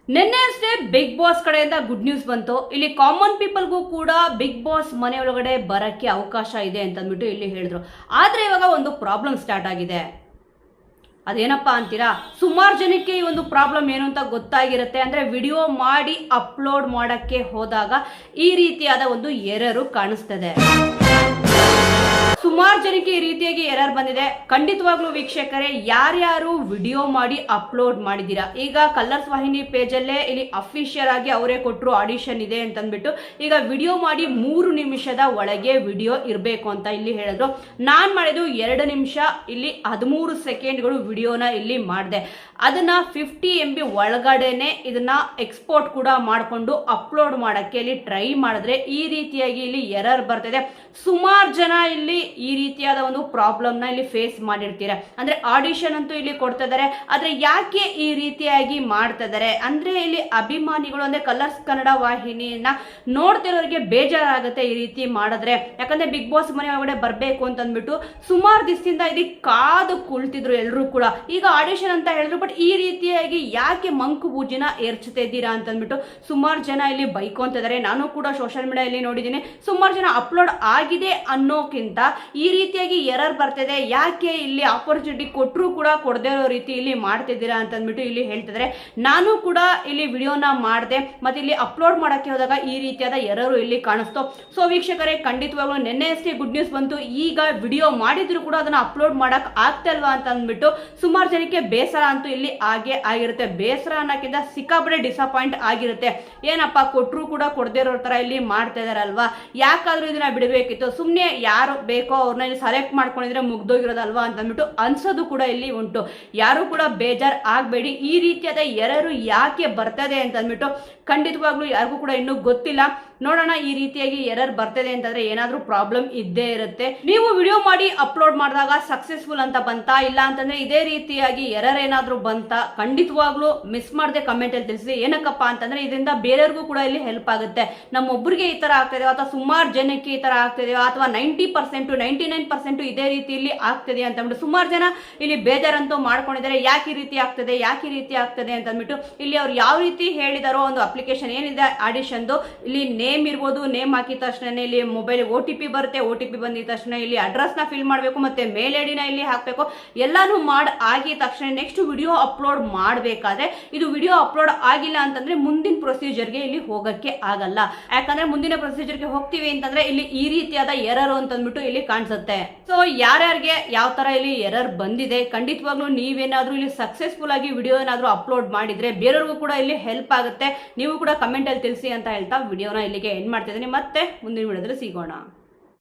ನಿನ್ನೆ ಅಷ್ಟೇ big boss ಕಡೆಯಿಂದ ಗುಡ್ ನ್ಯೂಸ್ ಬಂತು. ಇಲ್ಲಿ ಕಾಮನ್ ಪೀಪಲ್ಗೂ ಕೂಡ ಬಿಗ್ ಬಾಸ್ ಮನೆ ಒಳಗಡೆ ಬರಕ್ಕೆ ಅವಕಾಶ ಇದೆ ಅಂತಂದ್ಬಿಟ್ಟು ಇಲ್ಲಿ ಹೇಳಿದ್ರು. ಆದ್ರೆ ಇವಾಗ ಒಂದು ಪ್ರಾಬ್ಲಮ್ ಸ್ಟಾರ್ಟ್ ಆಗಿದೆ. ಅದೇನಪ್ಪಾ ಅಂತೀರಾ? ಸುಮಾರು ಜನಕ್ಕೆ ಈ ಒಂದು ಪ್ರಾಬ್ಲಮ್ ಏನು ಅಂತ ಗೊತ್ತಾಗಿರುತ್ತೆ. ಅಂದ್ರೆ ವಿಡಿಯೋ ಮಾಡಿ ಅಪ್ಲೋಡ್ ಮಾಡಕ್ಕೆ ಹೋದಾಗ ಈ ರೀತಿಯಾದ ಒಂದು ಎರರು ಕಾಣಿಸ್ತದೆ. ಸುಮಾರು ಜನಕ್ಕೆ ಈ ರೀತಿಯಾಗಿ ಎರರ್ ಬಂದಿದೆ. ಖಂಡಿತವಾಗ್ಲೂ ವೀಕ್ಷಕರೇ, ಯಾರ್ಯಾರು ವಿಡಿಯೋ ಮಾಡಿ ಅಪ್ಲೋಡ್ ಮಾಡಿದ್ದೀರಾ, ಈಗ ಕಲರ್ಸ್ ವಾಹಿನಿ ಪೇಜಲ್ಲೇ ಇಲ್ಲಿ ಅಫಿಷಿಯಲ್ ಆಗಿ ಅವರೇ ಕೊಟ್ಟರು ಆಡಿಷನ್ ಇದೆ ಅಂತಂದ್ಬಿಟ್ಟು ಈಗ ವಿಡಿಯೋ ಮಾಡಿ 3 ನಿಮಿಷದ ಒಳಗೆ ವಿಡಿಯೋ ಇರಬೇಕು ಅಂತ ಇಲ್ಲಿ ಹೇಳಿದ್ರು. ನಾನು ಮಾಡಿದ್ದು 2 ನಿಮಿಷ ಇಲ್ಲಿ 13 ಸೆಕೆಂಡ್ಗಳು ವಿಡಿಯೋನ ಇಲ್ಲಿ ಮಾಡಿದೆ. ಅದನ್ನ 50 MB ಒಳಗಡೆನೆ ಇದನ್ನ ಎಕ್ಸ್ಪೋರ್ಟ್ ಕೂಡ ಮಾಡಿಕೊಂಡು ಅಪ್ಲೋಡ್ ಮಾಡಕ್ಕೆ ಇಲ್ಲಿ ಟ್ರೈ ಮಾಡಿದ್ರೆ ಈ ರೀತಿಯಾಗಿ ಇಲ್ಲಿ ಎರರ್ ಬರ್ತಿದೆ. ಸುಮಾರು ಜನ ಇಲ್ಲಿ ಈ ರೀತಿಯಾದ ಒಂದು ಪ್ರಾಬ್ಲಮ್ ನ ಇಲ್ಲಿ ಫೇಸ್ ಮಾಡಿರ್ತೀರಾ. ಅಂದ್ರೆ ಆಡಿಷನ್ ಅಂತೂ ಇಲ್ಲಿ ಕೊಡ್ತಾ ಇದಾರೆ, ಆದ್ರೆ ಯಾಕೆ ಈ ರೀತಿಯಾಗಿ ಮಾಡ್ತಾ ಇದಾರೆ ಅಂದ್ರೆ ಇಲ್ಲಿ ಅಭಿಮಾನಿಗಳು ಅಂದ್ರೆ ಕಲರ್ಸ್ ಕನ್ನಡ ವಾಹಿನಿಯನ್ನ ನೋಡ್ತಿರೋರಿಗೆ ಬೇಜಾರಾಗುತ್ತೆ ಈ ರೀತಿ ಮಾಡಿದ್ರೆ. ಯಾಕಂದ್ರೆ ಬಿಗ್ ಬಾಸ್ ಮನೆ ಒಳಗಡೆ ಬರ್ಬೇಕು ಅಂತ ಅಂದ್ಬಿಟ್ಟು ಸುಮಾರು ದಿವಸದಿಂದ ಇದಕ್ಕೆ ಕಾದು ಕುಳಿತಿದ್ರು ಎಲ್ಲರೂ ಕೂಡ. ಈಗ ಆಡಿಷನ್ ಅಂತ ಹೇಳಿದ್ರು, ಬಟ್ ಈ ರೀತಿಯಾಗಿ ಯಾಕೆ ಮಂಕು ಬೂಜಿನ ಏರ್ಚ್ತಾ ಇದ್ದೀರಾ ಅಂತ ಅಂದ್ಬಿಟ್ಟು ಸುಮಾರು ಜನ ಇಲ್ಲಿ ಬೈಕೊಂತಿದ್ದಾರೆ. ನಾನು ಕೂಡ ಸೋಷಿಯಲ್ ಮೀಡಿಯಾದಲ್ಲಿ ನೋಡಿದ್ದೀನಿ. ಸುಮಾರು ಜನ ಅಪ್ಲೋಡ್ ಆಗಿದೆ ಅನ್ನೋಕ್ಕಿಂತ ಈ ರೀತಿಯಾಗಿ ಎರರ್ ಬರ್ತಿದೆ, ಯಾಕೆ ಇಲ್ಲಿ ಆಪರ್ಚುನಿಟಿ ಕೊಟ್ಟರು ಕೂಡ ಕೊಡದೇ ಇರೋ ರೀತಿ ಇಲ್ಲಿ ಮಾಡ್ತಿದ್ದೀರಾ ಅಂತ ಅಂದ್ಬಿಟ್ಟು ಇಲ್ಲಿ ಹೇಳ್ತಿದ್ದಾರೆ. ನಾನು ಕೂಡ ಇಲ್ಲಿ ವಿಡಿಯೋನ ಮಾಡಿದೆ, ಮತ್ತೆ ಇಲ್ಲಿ ಅಪ್ಲೋಡ್ ಮಾಡಕ್ಕೆ ಹೋದಾಗ ಈ ರೀತಿಯಾದ ಎರರು ಇಲ್ಲಿ ಕಾಣಿಸ್ತು. ಸೊ ವೀಕ್ಷಕರೇ, ಖಂಡಿತವಾಗ್ಲೂ ನಿನ್ನೆ ಅಷ್ಟೇ ಗುಡ್ ನ್ಯೂಸ್ ಬಂತು. ಈಗ ವಿಡಿಯೋ ಮಾಡಿದ್ರು ಕೂಡ ಅದನ್ನ ಅಪ್ಲೋಡ್ ಮಾಡಕ್ ಆಗ್ತಲ್ವಾ ಅಂತ ಅಂದ್ಬಿಟ್ಟು ಸುಮಾರು ಜನಕ್ಕೆ ಬೇಸರ ಅಂತೂ ಇಲ್ಲಿ ಹಾಗೆ ಆಗಿರುತ್ತೆ. ಬೇಸರ ಅನ್ನೋಕ್ಕಿಂತ ಸಿಕ್ಕಾಪಟ್ಟೆ ಡಿಸಪಾಯಿಂಟ್ ಆಗಿರುತ್ತೆ. ಏನಪ್ಪ ಕೊಟ್ಟರು ಕೂಡ ಕೊಡದೇ ಇರೋ ತರ ಇಲ್ಲಿ ಮಾಡ್ತಾ ಇದಾರಲ್ವಾ, ಯಾಕಾದ್ರೂ ಇದನ್ನ ಬಿಡಬೇಕಿತ್ತು, ಸುಮ್ಮನೆ ಯಾರು ಬೇಕೋ ಅವ್ರನ್ನ ಇಲ್ಲಿ ಸೆಲೆಕ್ಟ್ ಮಾಡ್ಕೊಂಡಿದ್ರೆ ಮುಗ್ದೋಗಿರೋದಲ್ವಾ ಅಂತ ಅಂದ್ಬಿಟ್ಟು ಅನ್ಸೋದು ಕೂಡ ಇಲ್ಲಿ ಉಂಟು. ಯಾರು ಕೂಡ ಬೇಜಾರ್ ಆಗ್ಬೇಡಿ. ಈ ರೀತಿಯಾದ ಎರರು ಯಾಕೆ ಬರ್ತದೆ ಅಂತ ಅಂದ್ಬಿಟ್ಟು ಖಂಡಿತವಾಗ್ಲೂ ಯಾರಿಗೂ ಕೂಡ ಇನ್ನೂ ಗೊತ್ತಿಲ್ಲ. ನೋಡೋಣ, ಈ ರೀತಿಯಾಗಿ ಎರರ್ ಬರ್ತದೆ ಅಂತಂದ್ರೆ ಏನಾದ್ರೂ ಪ್ರಾಬ್ಲಮ್ ಇದ್ದೇ ಇರುತ್ತೆ. ನೀವು ವಿಡಿಯೋ ಮಾಡಿ ಅಪ್ಲೋಡ್ ಮಾಡಿದಾಗ ಸಕ್ಸಸ್ಫುಲ್ ಅಂತ ಬಂತಾ, ಇಲ್ಲ ಅಂತಂದ್ರೆ ಇದೇ ರೀತಿಯಾಗಿ ಎರರ್ ಏನಾದ್ರೂ ಬಂತಾ, ಖಂಡಿತವಾಗ್ಲೂ ಮಿಸ್ ಮಾಡದೆ ಕಮೆಂಟ್ ಅಲ್ಲಿ ತಿಳಿಸಿ. ಏನಕ್ಕಪ್ಪ ಅಂತಂದ್ರೆ ಇದರಿಂದ ಬೇರೆಯವ್ರಿಗೂ ಕೂಡ ಇಲ್ಲಿ ಹೆಲ್ಪ್ ಆಗುತ್ತೆ. ನಮ್ಮೊಬ್ಬರಿಗೆ ಈ ತರ ಆಗ್ತಿದೆಯೋ ಅಥವಾ ಸುಮಾರು ಜನಕ್ಕೆ ಈ ತರ ಆಗ್ತಿದೆಯೋ ಅಥವಾ 90% 99% ಇದೇ ರೀತಿಯಲ್ಲಿ ಆಗ್ತಿದೆ ಅಂತ ಅಂದ್ಬಿಟ್ಟು ಸುಮಾರು ಜನ ಇಲ್ಲಿ ಬೇಜಾರಂತೂ ಮಾಡ್ಕೊಂಡಿದ್ದಾರೆ. ಯಾಕೆ ಈ ರೀತಿ ಆಗ್ತದೆ ಅಂತ ಅಂದ್ಬಿಟ್ಟು ಇಲ್ಲಿ ಅವ್ರು ಯಾವ ರೀತಿ ಹೇಳಿದಾರೋ, ಒಂದು ಅಪ್ಲಿಕೇಶನ್ ಏನಿದೆ ಆಡಿಷನ್ದು, ಇಲ್ಲಿ ನೇಮ್ ಇರ್ಬೋದು, ನೇಮ್ ಹಾಕಿದ ತಕ್ಷಣ ಇಲ್ಲಿ ಮೊಬೈಲ್ OTP ಬರುತ್ತೆ. OTP ಬಂದಿದ ತಕ್ಷಣ ಇಲ್ಲಿ ಅಡ್ರೆಸ್ ನ ಫಿಲ್ ಮಾಡಬೇಕು, ಮತ್ತೆ ಮೇಲ್ ಐಡಿನ ಇಲ್ಲಿ ಹಾಕಬೇಕು. ಎಲ್ಲಾನು ಆಗಿದ ತಕ್ಷಣ ನೆಕ್ಸ್ಟ್ ವಿಡಿಯೋ ಅಪ್ಲೋಡ್ ಮಾಡಬೇಕಾದ್ರೆ ಇದು ವಿಡಿಯೋ ಅಪ್ಲೋಡ್ ಆಗಿಲ್ಲ ಅಂತಂದ್ರೆ ಮುಂದಿನ ಪ್ರೊಸೀಜರ್ಗೆ ಇಲ್ಲಿ ಹೋಗಕ್ಕೆ ಆಗಲ್ಲ. ಯಾಕಂದ್ರೆ ಮುಂದಿನ ಪ್ರೊಸೀಜರ್ಗೆ ಹೋಗ್ತೀವಿ ಅಂತಂದ್ರೆ ಇಲ್ಲಿ ಈ ರೀತಿಯಾದ ಎರರ್ ಅಂತ ಅಂದ್ಬಿಟ್ಟು ಇಲ್ಲಿ ಕಾಣಿಸುತ್ತೆ. ಸೊ ಯಾರ್ಯಾರಿಗೆ ಯಾವ ತರ ಇಲ್ಲಿ ಎರರ್ ಬಂದಿದೆ, ಖಂಡಿತವಾಗ್ಲೂ ನೀವೇನಾದ್ರೂ ಇಲ್ಲಿ ಸಕ್ಸಸ್ಫುಲ್ ಆಗಿ ವಿಡಿಯೋ ಏನಾದ್ರೂ ಅಪ್ಲೋಡ್ ಮಾಡಿದ್ರೆ ಬೇರೆಯವ್ರಿಗೂ ಕೂಡ ಇಲ್ಲಿ ಹೆಲ್ಪ್ ಆಗುತ್ತೆ. ನೀವು ಕೂಡ ಕಮೆಂಟ್ ಅಲ್ಲಿ ತಿಳಿಸಿ ಅಂತ ಹೇಳ್ತಾ ವಿಡಿಯೋನ ಇಲ್ಲಿಗೆ ಎಂಡ್ ಮಾಡ್ತಿದ್ದೀನಿ. ಮತ್ತೆ ಮುಂದಿನ ವಿಡಿಯೋದಲ್ಲಿ ಸಿಗೋಣ.